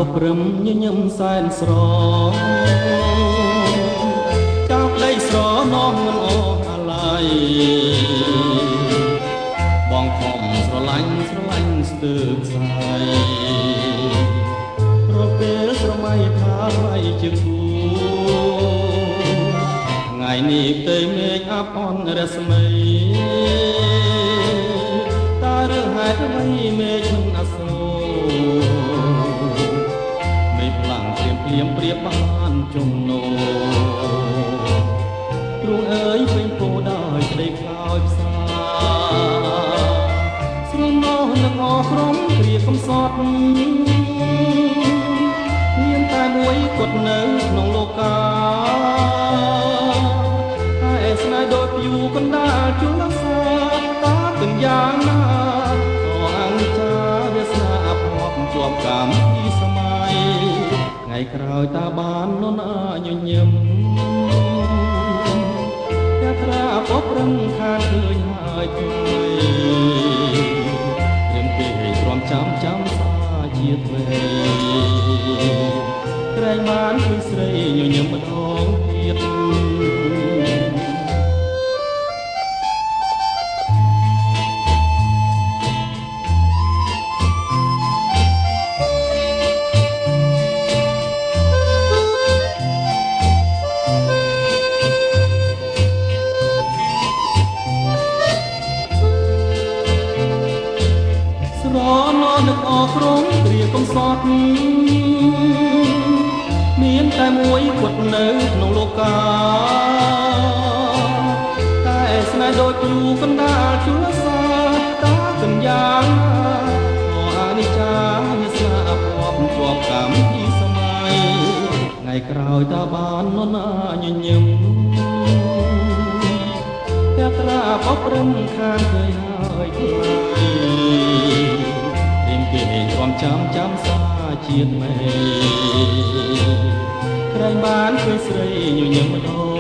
ពុព្រឹមញញឹមសែនស្រស់ចោលដីស្រណោះមិនអស់អាឡ័យបងខំស្រឡាញ់ស្ទើរខ្សែរកពេលស្រមៃថាថ្លៃជាគូថ្ងៃនេះផ្ទៃមេឃអាប់អន់រស្មីតើរឿងហេតុអ្វីមេឃមិនអាសូរមេឃខ្លាំងព្រាមប្រៀបបានជំនោទ្រូងអើយពេញពោដោយក្តីខ្លោចផ្សាស្រណោះនឹងអស់ក្រុមគ្រាកំសត់មានតែមួយគត់នៅក្នុងលោកាតែស្នេហ៍ដូចព្យូកណ្ដាលជលសាតាទាំងយ៉ាងណាអអង្ចាវាសនាអភ័ព្វជាប់កម្មពីសម័យថ្ងៃក្រោយតាបានននញញឹមតែត្រាបព្រឹងខានឃើញហើយជួយរឿងគេទ្រាំចាំសាជាតិវេក្រែងបានឃើញស្រីញញឹមម្ដងទៀតស្រណោះនឹកអស់ក្រុមគ្រាកំសត់មានតែមួយគត់នៅក្នុងលោកាតែស្នេហ៍ដូចព្យូកណ្ដាលជលសាតាទាំងយ៉ាងអអនិច្ចាវាសនាអភ័ព្វជាប់កម្មពីសម័យថ្ងៃក្រោយតាបានននញញឹមតែត្រាបព្រឹងខានឃើញហើយថ្លៃគេទ្រាំចាំសាជាតិមេក្រែងបានឃើញស្រីញញឹមម្ដង